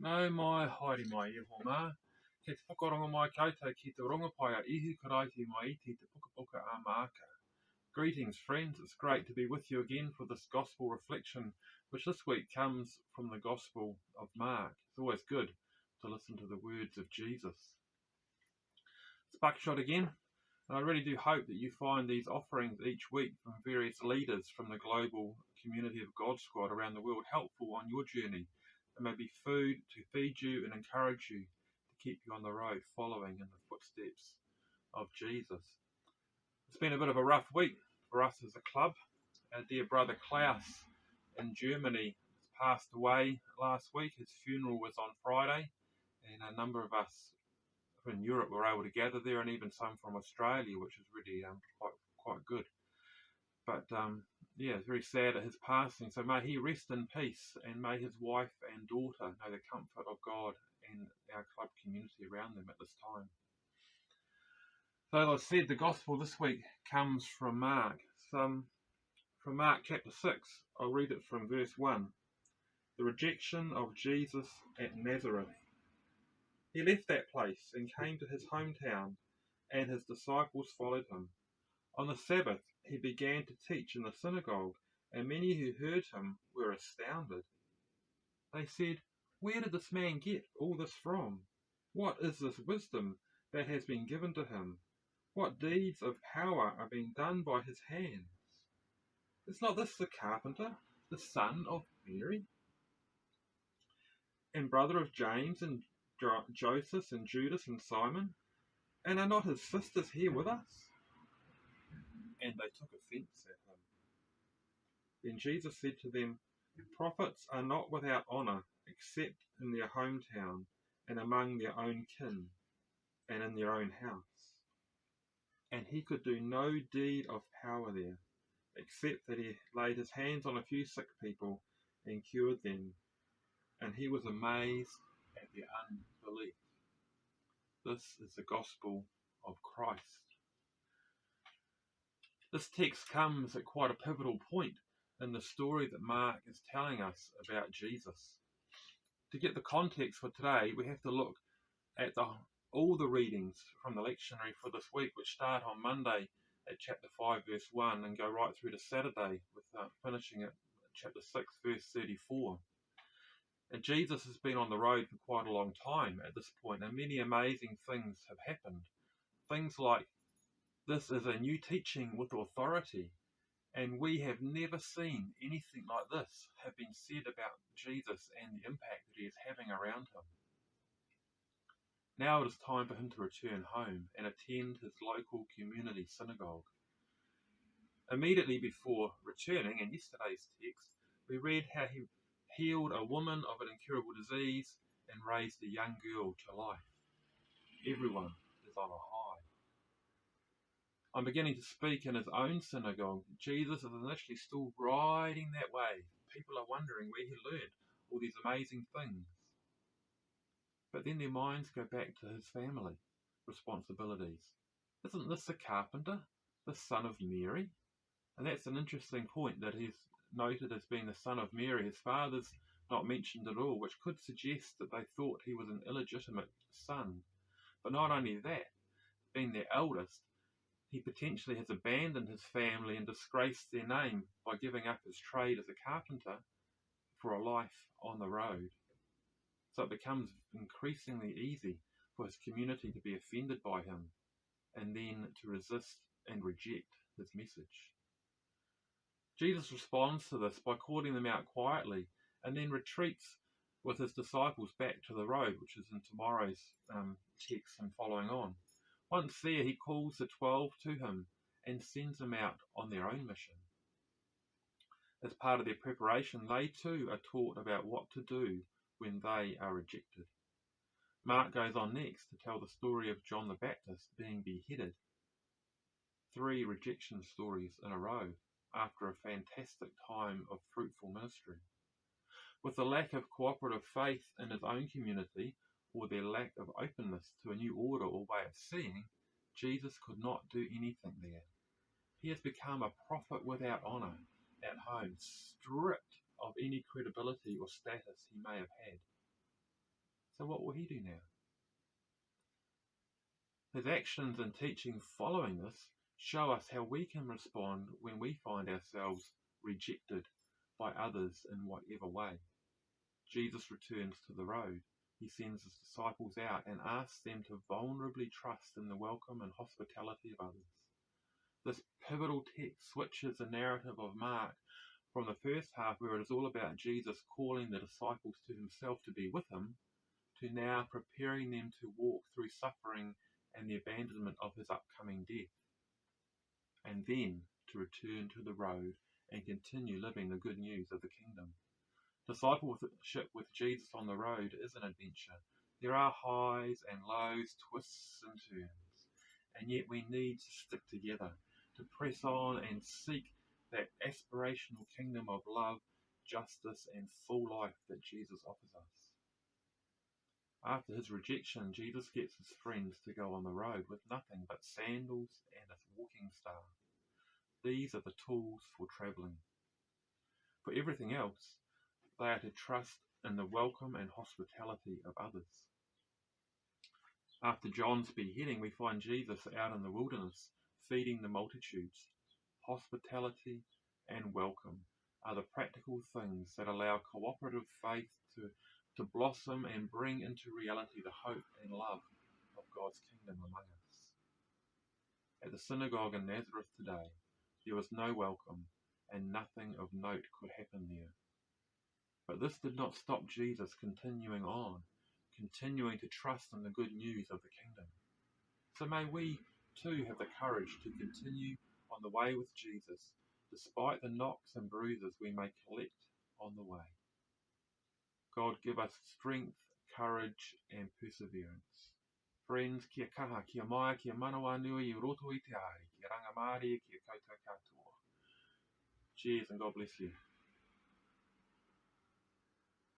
Nau mai, haere mai iho mā. Kei te whakarongo mai koutou ki te rongopai a ihu karaiti mai iti te pukapuka a māka. Greetings, friends. It's great to be with you again for this gospel reflection, which this week comes from the Gospel of Mark. It's always good to listen to the words of Jesus. It's Buckshot again, and I really do hope that you find these offerings each week from various leaders from the global community of God Squad around the world helpful on your journey. It may be food to feed you and encourage you to keep you on the road following in the footsteps of Jesus. It's been a bit of a rough week for us as a club. Our dear brother Klaus in Germany passed away last week. His funeral was on Friday, and a number of us in Europe were able to gather there, and even some from Australia, which is really quite good. But it's very sad at his passing. So may he rest in peace, and may his wife and daughter know the comfort of God and our club community around them at this time. So as I said, the gospel this week comes from Mark. From Mark chapter 6, I'll read it from verse 1. The rejection of Jesus at Nazareth. He left that place and came to his hometown, and his disciples followed him. On the Sabbath he began to teach in the synagogue, and many who heard him were astounded. They said, "Where did this man get all this from? What is this wisdom that has been given to him? What deeds of power are being done by his hands? Is not this the carpenter, the son of Mary, and brother of James and Joseph and Judas and Simon? And are not his sisters here with us?" And they took offense at him. Then Jesus said to them, "Prophets are not without honor except in their hometown and among their own kin and in their own house." And he could do no deed of power there, except that he laid his hands on a few sick people and cured them. And he was amazed at their unbelief. This is the gospel of Christ. This text comes at quite a pivotal point in the story that Mark is telling us about Jesus. To get the context for today, we have to look at all the readings from the lectionary for this week, which start on Monday at chapter 5, verse 1, and go right through to Saturday, with finishing at chapter 6, verse 34. And Jesus has been on the road for quite a long time at this point, and many amazing things have happened. Things like, this is a new teaching with authority, and we have never seen anything like this have been said about Jesus and the impact that he is having around him. Now it is time for him to return home and attend his local community synagogue. Immediately before returning, in yesterday's text, we read how he healed a woman of an incurable disease and raised a young girl to life. Everyone is on a high. I'm beginning to speak in his own synagogue. Jesus is initially still riding that wave. People are wondering where he learned all these amazing things. But then their minds go back to his family responsibilities. Isn't this the carpenter, the son of Mary? And that's an interesting point, that he's noted as being the son of Mary. His father's not mentioned at all, which could suggest that they thought he was an illegitimate son. But not only that, being their eldest, he potentially has abandoned his family and disgraced their name by giving up his trade as a carpenter for a life on the road. So it becomes increasingly easy for his community to be offended by him and then to resist and reject his message. Jesus responds to this by calling them out quietly and then retreats with his disciples back to the road, which is in tomorrow's text and following on. Once there, he calls the 12 to him and sends them out on their own mission. As part of their preparation, they too are taught about what to do when they are rejected. Mark goes on next to tell the story of John the Baptist being beheaded. 3 rejection stories in a row after a fantastic time of fruitful ministry. With the lack of cooperative faith in his own community, or their lack of openness to a new order or way of seeing, Jesus could not do anything there. He has become a prophet without honour at home, stripped of any credibility or status he may have had. So what will he do now? His actions and teaching following this show us how we can respond when we find ourselves rejected by others in whatever way. Jesus returns to the road. He sends his disciples out and asks them to vulnerably trust in the welcome and hospitality of others. This pivotal text switches the narrative of Mark from the first half, where it is all about Jesus calling the disciples to himself to be with him, to now preparing them to walk through suffering and the abandonment of his upcoming death, and then to return to the road and continue living the good news of the kingdom. Discipleship with Jesus on the road is an adventure. There are highs and lows, twists and turns, and yet we need to stick together, to press on and seek that aspirational kingdom of love, justice and full life that Jesus offers us. After his rejection, Jesus gets his friends to go on the road with nothing but sandals and a walking staff. These are the tools for travelling. For everything else, they are to trust in the welcome and hospitality of others. After John's beheading, we find Jesus out in the wilderness, feeding the multitudes. Hospitality and welcome are the practical things that allow cooperative faith to blossom and bring into reality the hope and love of God's kingdom among us. At the synagogue in Nazareth today, there was no welcome, and nothing of note could happen there. But this did not stop Jesus continuing on, continuing to trust in the good news of the kingdom. So may we too have the courage to continue on the way with Jesus, despite the knocks and bruises we may collect on the way. God give us strength, courage and perseverance. Friends, kia kaha, kia mai, kia manawa nui I roto I te ari, kia rangamare, kia koutou katoa. Cheers and God bless you.